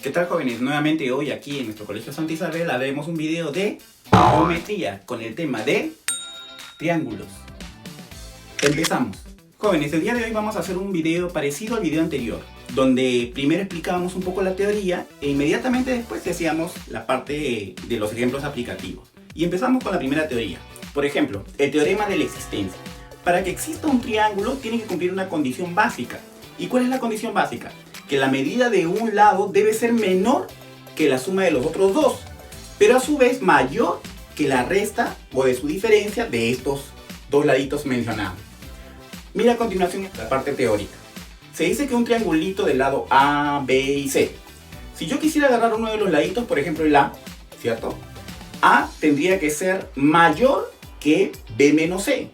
¿Qué tal, jóvenes? Nuevamente hoy aquí en nuestro colegio Santa Isabel haremos un video de geometría con el tema de triángulos. Empezamos. Jóvenes, el día de hoy vamos a hacer un video parecido al video anterior, donde primero explicábamos un poco la teoría e inmediatamente después hacíamos la parte de los ejemplos aplicativos. Y empezamos con la primera teoría. Por ejemplo, el teorema de la existencia. Para que exista un triángulo tiene que cumplir una condición básica. ¿Y cuál es la condición básica? Que la medida de un lado debe ser menor que la suma de los otros dos, pero a su vez mayor que la resta o de su diferencia de estos dos laditos mencionados. Mira a continuación la parte teórica. Se dice que un triangulito del lado A, B y C. Si yo quisiera agarrar uno de los laditos, por ejemplo el A, ¿cierto? A tendría que ser mayor que B menos C,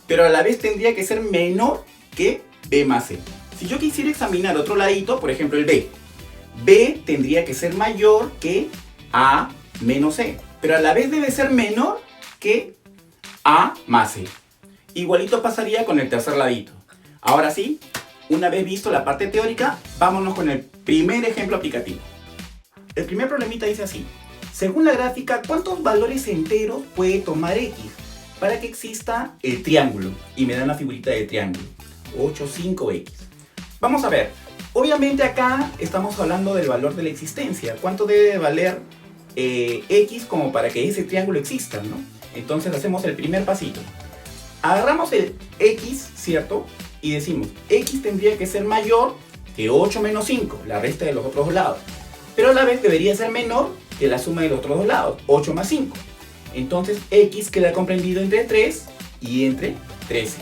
pero a la vez tendría que ser menor que B más C. Si yo quisiera examinar otro ladito, por ejemplo el B, B tendría que ser mayor que A menos C, pero a la vez debe ser menor que A más C. Igualito pasaría con el tercer ladito. Ahora sí, una vez visto la parte teórica, vámonos con el primer ejemplo aplicativo. El primer problemita dice así: según la gráfica, ¿cuántos valores enteros puede tomar X para que exista el triángulo? Y me dan la figurita del triángulo, 8, 5X. Vamos a ver, obviamente acá estamos hablando del valor de la existencia. ¿Cuánto debe valer X como para que ese triángulo exista, ¿no? Entonces hacemos el primer pasito. Agarramos el X, ¿cierto? Y decimos, X tendría que ser mayor que 8 menos 5, la resta de los otros dos lados. Pero a la vez debería ser menor que la suma de los otros dos lados, 8 más 5. Entonces X queda comprendido entre 3 y entre 13.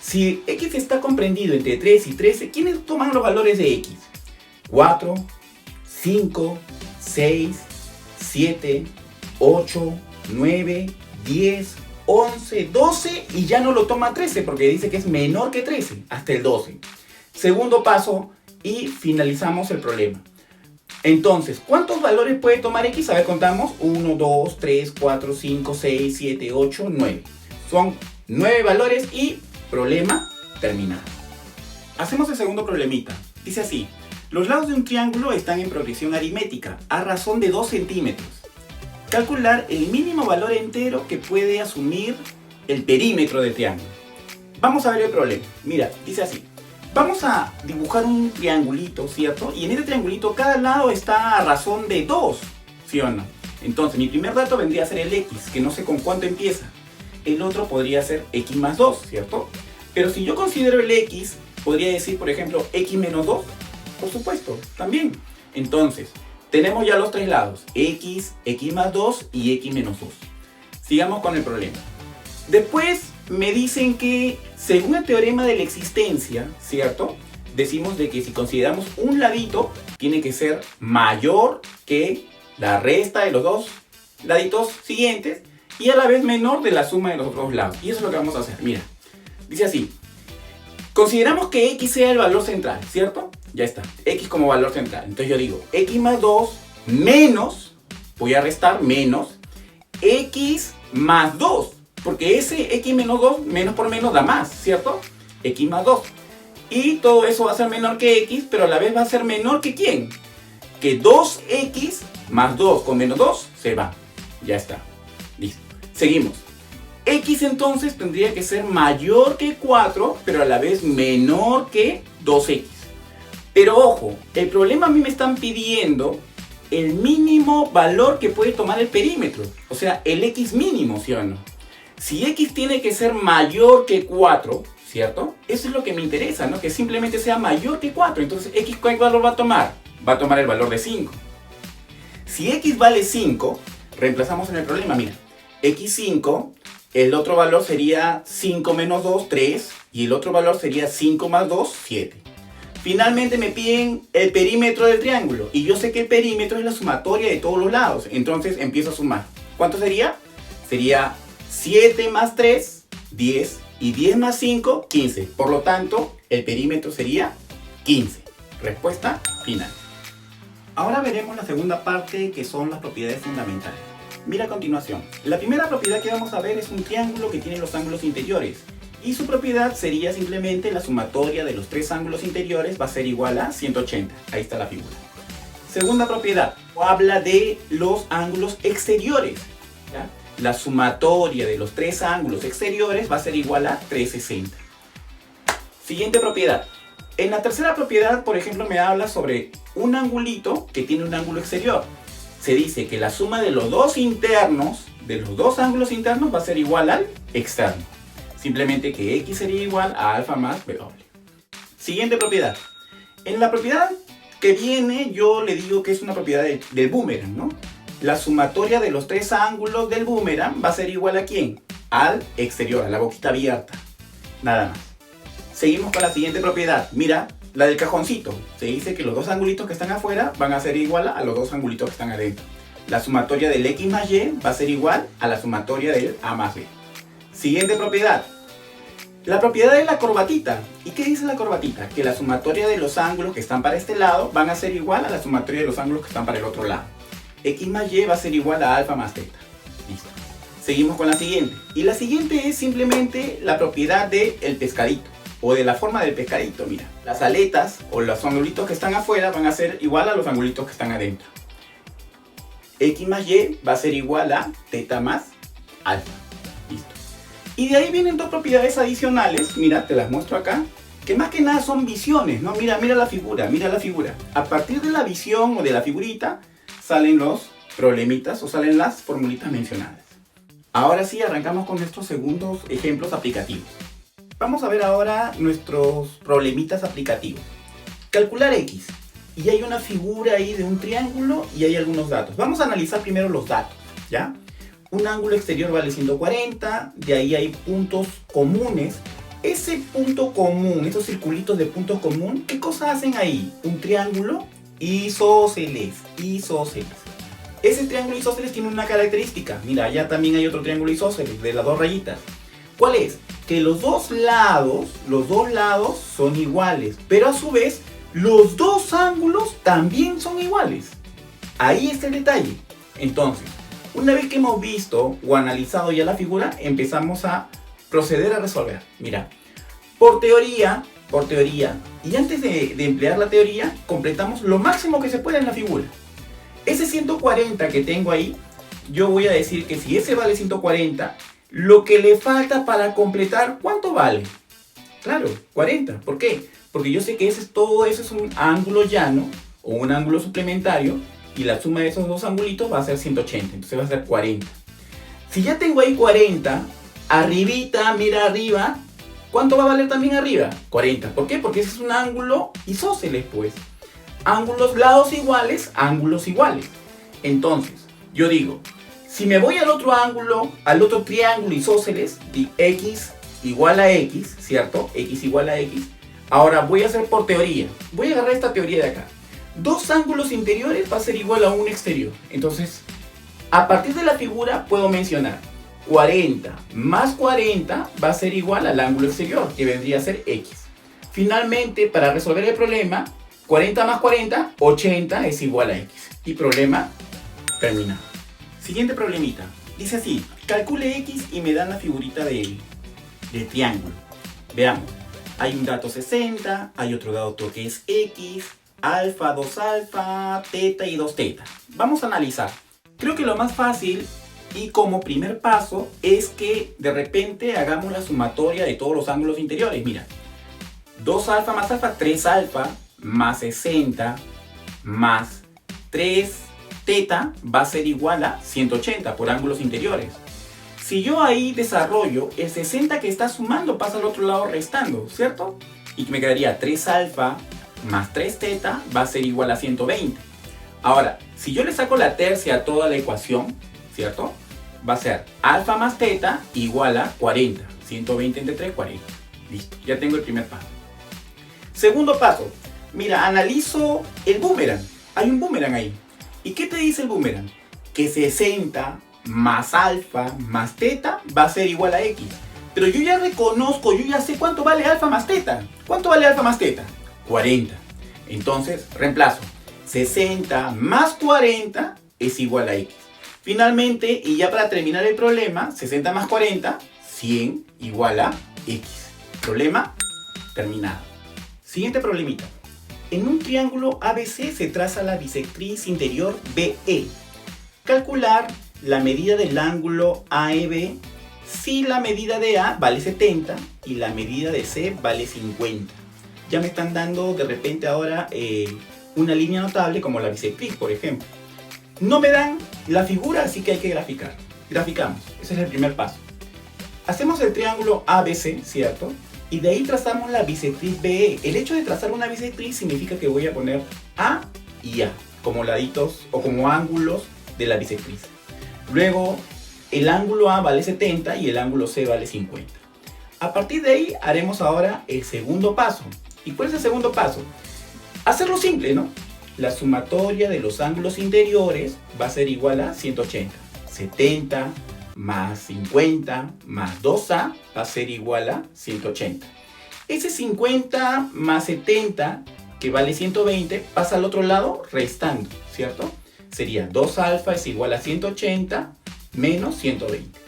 Si X está comprendido entre 3 y 13, ¿quiénes toman los valores de X? 4, 5, 6, 7, 8, 9, 10, 11, 12 y ya no lo toma 13 porque dice que es menor que 13, hasta el 12. Segundo paso y finalizamos el problema. Entonces, ¿cuántos valores puede tomar X? A ver, contamos. 1, 2, 3, 4, 5, 6, 7, 8, 9. Son 9 valores y problema terminado. Hacemos el segundo problemita. Dice así: los lados de un triángulo están en progresión aritmética a razón de 2 centímetros. Calcular el mínimo valor entero que puede asumir el perímetro del triángulo. Vamos a ver el problema. Mira, dice así: vamos a dibujar un triangulito, ¿cierto? Y en este triangulito cada lado está a razón de 2, ¿sí o no? Entonces mi primer dato vendría a ser el X, que no sé con cuánto empieza. El otro podría ser X más 2, ¿cierto? Pero si yo considero el X, podría decir, por ejemplo, X menos 2. Por supuesto, también. Entonces, tenemos ya los tres lados: X, X más 2 y X menos 2. Sigamos con el problema. Después me dicen que, según el teorema de la existencia, ¿cierto? Decimos de que si consideramos un ladito, tiene que ser mayor que la resta de los dos laditos siguientes y a la vez menor de la suma de los otros lados. Y eso es lo que vamos a hacer. Mira, dice así: consideramos que X sea el valor central, ¿cierto? Ya está, X como valor central. Entonces yo digo X más 2 menos, voy a restar menos, X más 2. Porque ese X menos 2, menos por menos da más, ¿cierto? X más 2. Y todo eso va a ser menor que X, pero a la vez va a ser menor que ¿quién? Que 2X más 2 con menos 2 se va. Ya está. Listo. Seguimos. X entonces tendría que ser mayor que 4, pero a la vez menor que 2X. Pero ojo, el problema a mí me están pidiendo el mínimo valor que puede tomar el perímetro. O sea, el X mínimo, ¿sí o no? Si X tiene que ser mayor que 4, ¿cierto? Eso es lo que me interesa, ¿no? Que simplemente sea mayor que 4. Entonces, ¿X cuál valor va a tomar? Va a tomar el valor de 5. Si X vale 5, reemplazamos en el problema, mira. X5, el otro valor sería 5 menos 2, 3. Y el otro valor sería 5 más 2, 7. Finalmente me piden el perímetro del triángulo. Y yo sé que el perímetro es la sumatoria de todos los lados. Entonces, empiezo a sumar. ¿Cuánto sería? Sería 7 más 3, 10, y 10 más 5, 15. Por lo tanto, el perímetro sería 15. Respuesta final. Ahora veremos la segunda parte, que son las propiedades fundamentales. Mira a continuación. La primera propiedad que vamos a ver es un triángulo que tiene los ángulos interiores. Y su propiedad sería simplemente la sumatoria de los tres ángulos interiores va a ser igual a 180. Ahí está la figura. Segunda propiedad, habla de los ángulos exteriores, ¿ya? La sumatoria de los tres ángulos exteriores va a ser igual a 360. Siguiente propiedad. En la tercera propiedad, por ejemplo, me habla sobre un angulito que tiene un ángulo exterior. Se dice que la suma de los dos internos, de los dos ángulos internos, va a ser igual al externo. Simplemente que X sería igual a alfa más B doble. Siguiente propiedad. En la propiedad que viene, yo le digo que es una propiedad del boomerang, ¿no? La sumatoria de los tres ángulos del boomerang va a ser igual a ¿quién? Al exterior, a la boquita abierta. Nada más. Seguimos con la siguiente propiedad. Mira, la del cajoncito. Se dice que los dos angulitos que están afuera van a ser igual a los dos angulitos que están adentro. La sumatoria del X más Y va a ser igual a la sumatoria del A más B. Siguiente propiedad. La propiedad de la corbatita. ¿Y qué dice la corbatita? Que la sumatoria de los ángulos que están para este lado van a ser igual a la sumatoria de los ángulos que están para el otro lado. X más Y va a ser igual a alfa más teta. Listo. Seguimos con la siguiente. Y la siguiente es simplemente la propiedad del pescadito. O de la forma del pescadito, mira. Las aletas o los angulitos que están afuera van a ser igual a los angulitos que están adentro. X más Y va a ser igual a teta más alfa. Listo. Y de ahí vienen dos propiedades adicionales. Mira, te las muestro acá. Que más que nada son visiones, ¿no? Mira la figura, mira la figura. A partir de la visión o de la figurita salen los problemitas o salen las formulitas mencionadas. Ahora sí, arrancamos con nuestros segundos ejemplos aplicativos. Vamos a ver ahora nuestros problemitas aplicativos. Calcular X. Y hay una figura ahí de un triángulo y hay algunos datos. Vamos a analizar primero los datos, ¿ya? Un ángulo exterior vale 140, de ahí hay puntos comunes. Ese punto común, esos circulitos de puntos común, ¿qué cosa hacen ahí? Un triángulo isósceles. Ese triángulo isósceles tiene una característica. Mira, allá también hay otro triángulo isósceles de las dos rayitas. ¿Cuál es? Que los dos lados son iguales, pero a su vez los dos ángulos también son iguales. Ahí está el detalle. Entonces, una vez que hemos visto o analizado ya la figura, empezamos a proceder a resolver. Mira, por teoría, y antes de emplear la teoría, completamos lo máximo que se puede en la figura. Ese 140 que tengo ahí, yo voy a decir que si ese vale 140, lo que le falta para completar, ¿cuánto vale? Claro, 40. ¿Por qué? Porque yo sé que todo eso es un ángulo llano o un ángulo suplementario y la suma de esos dos angulitos va a ser 180, entonces va a ser 40. Si ya tengo ahí 40, arribita, mira arriba, ¿cuánto va a valer también arriba? 40. ¿Por qué? Porque ese es un ángulo isósceles, pues. Ángulos, lados iguales, ángulos iguales. Entonces, yo digo, si me voy al otro ángulo, al otro triángulo isósceles, de X igual a X, ¿cierto? X igual a X. Ahora voy a hacer por teoría. Voy a agarrar esta teoría de acá. Dos ángulos interiores va a ser igual a un exterior. Entonces, a partir de la figura puedo mencionar 40 más 40 va a ser igual al ángulo exterior, que vendría a ser X. Finalmente, para resolver el problema, 40 más 40, 80 es igual a X. Y problema terminado. Siguiente problemita. Dice así, calcule X y me dan la figurita de triángulo. Veamos. Hay un dato 60, hay otro dato que es X, alfa, 2 alfa, teta y 2 teta. Vamos a analizar. Creo que lo más fácil y como primer paso es que de repente hagamos la sumatoria de todos los ángulos interiores. Mira, 2 alfa más alfa, 3 alfa más 60 más 3 teta va a ser igual a 180 por ángulos interiores. Si yo ahí desarrollo, el 60 que está sumando pasa al otro lado restando, ¿cierto? Y me quedaría 3 alfa más 3 teta va a ser igual a 120. Ahora, si yo le saco la tercia a toda la ecuación, ¿cierto? Va a ser alfa más teta igual a 40. 120 entre 3, 40. Listo, ya tengo el primer paso. Segundo paso, mira, analizo el boomerang. Hay un boomerang ahí. ¿Y qué te dice el boomerang? Que 60 más alfa más teta va a ser igual a X. Pero yo ya reconozco, yo ya sé cuánto vale alfa más teta. ¿Cuánto vale alfa más teta? 40. Entonces, reemplazo. 60 más 40 es igual a X. Finalmente, y ya para terminar el problema, 60 más 40, 100 igual a X. Problema terminado. Siguiente problemita. En un triángulo ABC se traza la bisectriz interior BE. Calcular la medida del ángulo AEB si la medida de A vale 70 y la medida de C vale 50. Ya me están dando de repente ahora una línea notable como la bisectriz, por ejemplo. No me dan la figura, así que hay que graficar. Graficamos, ese es el primer paso. Hacemos el triángulo ABC, ¿cierto? Y de ahí trazamos la bisectriz BE. El hecho de trazar una bisectriz significa que voy a poner A y A como laditos o como ángulos de la bisectriz. Luego, el ángulo A vale 70 y el ángulo C vale 50. A partir de ahí haremos ahora el segundo paso. ¿Y cuál es el segundo paso? Hacerlo simple, ¿no? La sumatoria de los ángulos interiores va a ser igual a 180. 70 más 50 más 2A va a ser igual a 180. Ese 50 más 70, que vale 120, pasa al otro lado restando, ¿cierto? Sería 2 alfa es igual a 180 menos 120.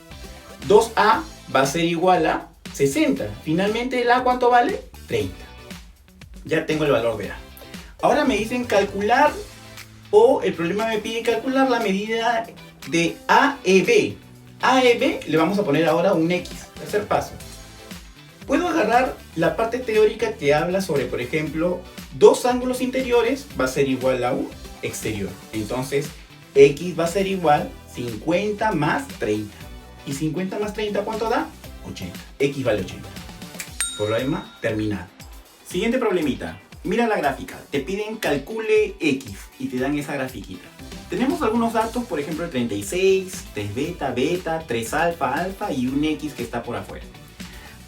2A va a ser igual a 60. Finalmente, ¿el A cuánto vale? 30. Ya tengo el valor de A. Ahora me dicen calcular, o el problema me pide calcular la medida de AEB. AEB le vamos a poner ahora un X. Tercer paso. Puedo agarrar la parte teórica que habla sobre, por ejemplo, dos ángulos interiores va a ser igual a un exterior. Entonces, X va a ser igual 50 más 30. ¿Y 50 más 30 cuánto da? 80. X vale 80. Problema terminado. Siguiente problemita. Mira la gráfica. Te piden calcule X y te dan esa grafiquita. Tenemos algunos datos, por ejemplo, el 36, 3 beta, beta, 3 alfa, alfa y un X que está por afuera.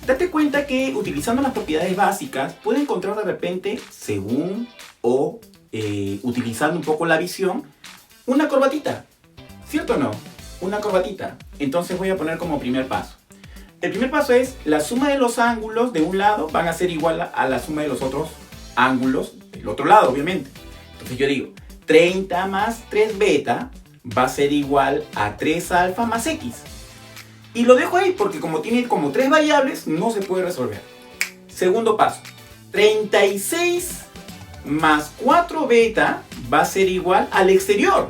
Date cuenta que utilizando las propiedades básicas puedo encontrar de repente, según o utilizando un poco la visión, una corbatita. ¿Cierto o no? Una corbatita. Entonces voy a poner como primer paso. El primer paso es la suma de los ángulos de un lado van a ser igual a la suma de los otros ángulos del otro lado, obviamente. Entonces yo digo, 30 más 3 beta va a ser igual a 3 alfa más X. Y lo dejo ahí porque como tiene como 3 variables, no se puede resolver. Segundo paso, 36 más 4 beta va a ser igual al exterior.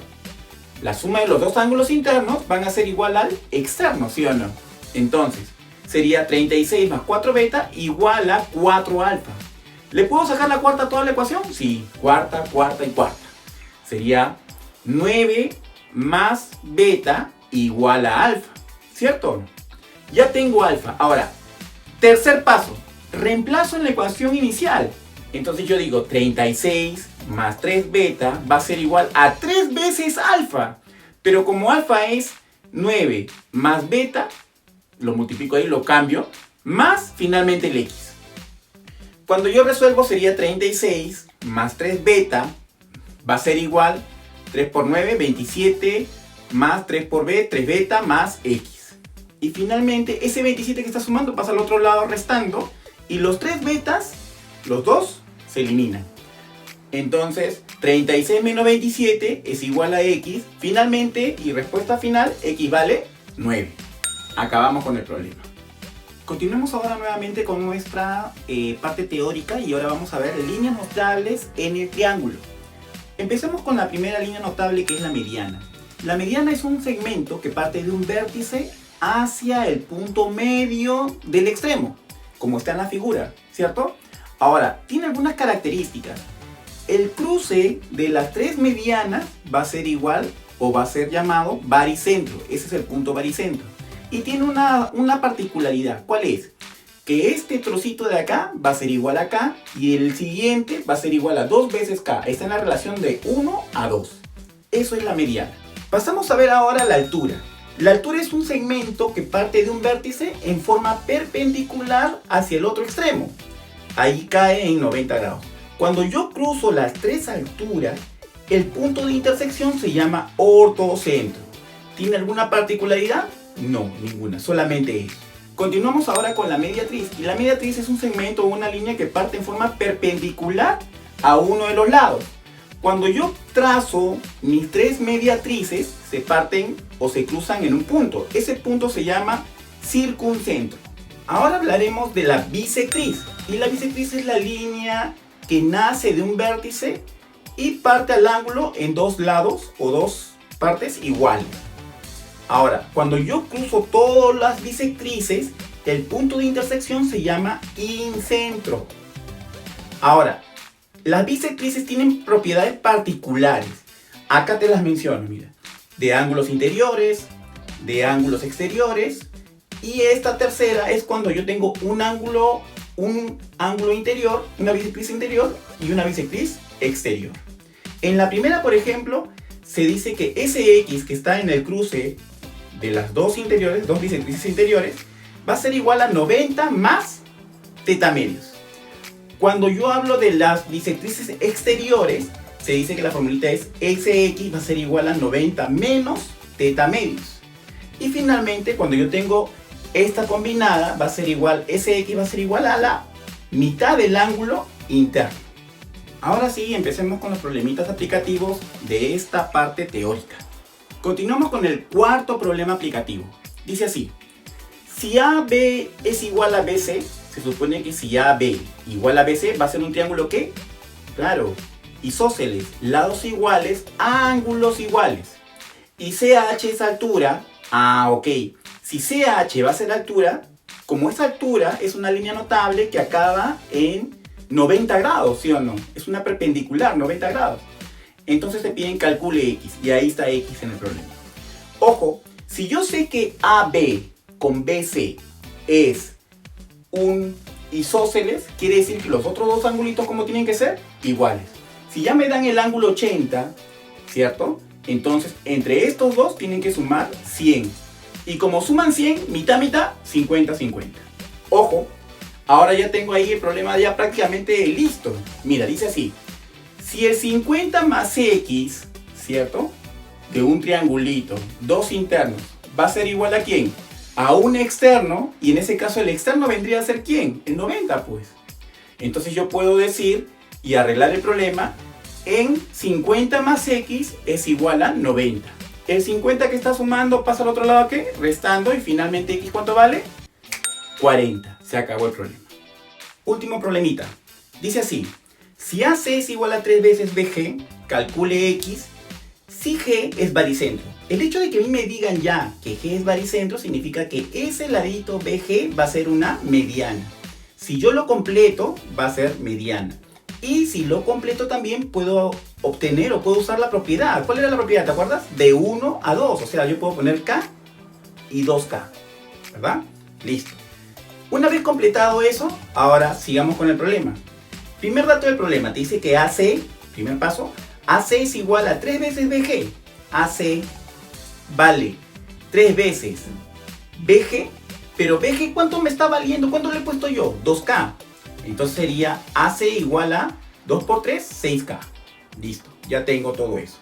La suma de los dos ángulos internos van a ser igual al externo, ¿sí o no? Entonces, sería 36 más 4 beta igual a 4 alfa. ¿Le puedo sacar la cuarta a toda la ecuación? Sí, cuarta, cuarta y cuarta. Sería 9 más beta igual a alfa. ¿Cierto? Ya tengo alfa. Ahora, tercer paso. Reemplazo en la ecuación inicial. Entonces yo digo 36 más 3 beta va a ser igual a 3 veces alfa. Pero como alfa es 9 más beta, lo multiplico ahí, lo cambio, más finalmente el X. Cuando yo resuelvo sería 36 más 3 beta va a ser igual 3 por 9, 27 más 3 por b, 3 beta más X. Y finalmente ese 27 que está sumando pasa al otro lado restando y los 3 betas, los dos, se eliminan. Entonces 36 menos 27 es igual a X. Finalmente, y respuesta final, X vale 9. Acabamos con el problema. Continuemos ahora nuevamente con nuestra parte teórica y ahora vamos a ver líneas notables en el triángulo. Empecemos con la primera línea notable, que es la mediana. La mediana es un segmento que parte de un vértice hacia el punto medio del extremo, como está en la figura, ¿cierto? Ahora, tiene algunas características. El cruce de las tres medianas va a ser igual o va a ser llamado baricentro. Ese es el punto baricentro. Y tiene una particularidad. ¿Cuál es? Que este trocito de acá va a ser igual a acá y el siguiente va a ser igual a 2 veces K. Está en la relación de 1 a 2. Eso es la mediana. Pasamos a ver ahora la altura. La altura es un segmento que parte de un vértice en forma perpendicular hacia el otro extremo. Ahí cae en 90 grados. Cuando yo cruzo las tres alturas, el punto de intersección se llama ortocentro. ¿Tiene alguna particularidad? No, ninguna, solamente eso. Continuamos ahora con la mediatriz. Y la mediatriz es un segmento o una línea que parte en forma perpendicular a uno de los lados. Cuando yo trazo mis tres mediatrices, se parten o se cruzan en un punto. Ese punto se llama circuncentro. Ahora hablaremos de la bisectriz. Y la bisectriz es la línea que nace de un vértice y parte al ángulo en dos lados o dos partes iguales. Ahora, cuando yo cruzo todas las bisectrices, el punto de intersección se llama incentro. Ahora, las bisectrices tienen propiedades particulares. Acá te las menciono, mira. De ángulos interiores, de ángulos exteriores. Y esta tercera es cuando yo tengo un ángulo interior, una bisectriz interior y una bisectriz exterior. En la primera, por ejemplo, se dice que SX que está en el cruce de las dos bisectrices interiores, va a ser igual a 90 más teta medios. Cuando yo hablo de las bisectrices exteriores, se dice que la formulita es SX va a ser igual a 90 menos teta medios. Y finalmente, cuando yo tengo esta combinada, va a ser igual, SX va a ser igual a la mitad del ángulo interno. Ahora sí, empecemos con los problemitas aplicativos de esta parte teórica. Continuamos con el cuarto problema aplicativo. Dice así: si AB es igual a BC, se supone que si AB igual a BC va a ser un triángulo ¿qué? Claro, isósceles, lados iguales, ángulos iguales. Y CH es altura. Ok. Si CH va a ser altura, como esa altura es una línea notable que acaba en 90 grados, ¿sí o no? Es una perpendicular, 90 grados. Entonces te piden calcule X, y ahí está X en el problema. Ojo, si yo sé que AB con BC es un isósceles, quiere decir que los otros dos angulitos, ¿cómo tienen que ser? Iguales. Si ya me dan el ángulo 80, ¿cierto? Entonces, entre estos dos tienen que sumar 100. Y como suman 100, mitad, mitad, 50, 50. Ojo, ahora ya tengo ahí el problema ya prácticamente listo. Mira, dice así: si el 50 más X, ¿cierto? De un triangulito, dos internos, va a ser igual a ¿quién? A un externo, y en ese caso el externo vendría a ser ¿quién? El 90, pues. Entonces yo puedo decir y arreglar el problema en 50 más X es igual a 90. El 50 que está sumando pasa al otro lado ¿a qué? Restando, y finalmente X ¿cuánto vale? 40. Se acabó el problema. Último problemita. Dice así: si AC es igual a 3 veces BG, calcule X si G es baricentro. El hecho de que a mí me digan ya que G es baricentro significa que ese ladito BG va a ser una mediana. Si yo lo completo, va a ser mediana. Y si lo completo también puedo obtener o puedo usar la propiedad. ¿Cuál era la propiedad? ¿Te acuerdas? De 1 a 2. O sea, yo puedo poner K y 2K. ¿Verdad? Listo. Una vez completado eso, ahora sigamos con el problema. Primer dato del problema, te dice que AC, primer paso, AC es igual a 3 veces BG. AC vale 3 veces BG, pero BG ¿cuánto me está valiendo? ¿Cuánto le he puesto yo? 2K. Entonces sería AC igual a 2 por 3, 6K. Listo, ya tengo todo eso.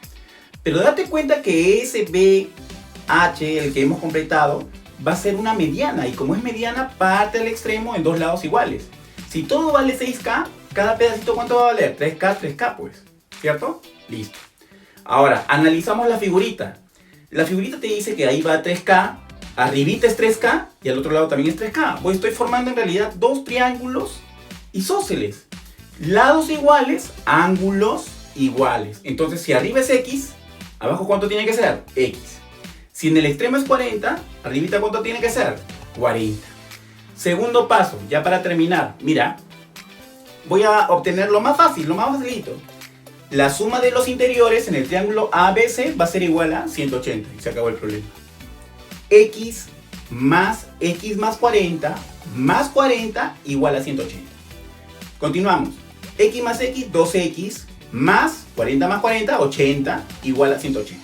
Pero date cuenta que ese BH, el que hemos completado, va a ser una mediana. Y como es mediana, parte al extremo en dos lados iguales. Si todo vale 6K, cada pedacito ¿cuánto va a valer? 3K, 3K pues. ¿Cierto? Listo. Ahora, analizamos la figurita. La figurita te dice que ahí va 3K, arribita es 3K y al otro lado también es 3K. Pues estoy formando en realidad dos triángulos isósceles. Lados iguales, ángulos iguales. Entonces, si arriba es X, abajo ¿cuánto tiene que ser? X. Si en el extremo es 40, arribita ¿cuánto tiene que ser? 40. Segundo paso, ya para terminar. Mira, voy a obtener lo más fácil, lo más facilito. La suma de los interiores en el triángulo ABC va a ser igual a 180. Y se acabó el problema. X más 40 más 40 igual a 180. Continuamos. X más X, 2X más 40 más 40, 80 igual a 180.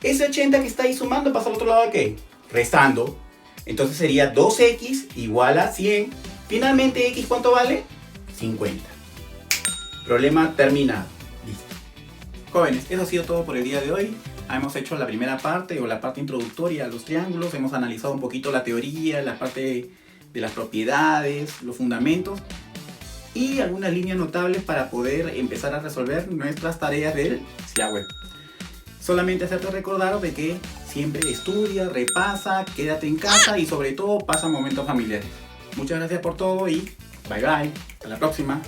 Ese 80 que está ahí sumando pasa al otro lado ¿a qué? Restando. Entonces sería 2X igual a 100. Finalmente X ¿cuánto vale? 50. Problema terminado. Listo. Jóvenes, eso ha sido todo por el día de hoy. Hemos hecho la primera parte o la parte introductoria a los triángulos. Hemos analizado un poquito la teoría, la parte de las propiedades, los fundamentos y algunas líneas notables para poder empezar a resolver nuestras tareas del SIA Web. Solamente hacerte recordar de que siempre estudia, repasa, quédate en casa y sobre todo pasa momentos familiares. Muchas gracias por todo y bye bye. Hasta la próxima.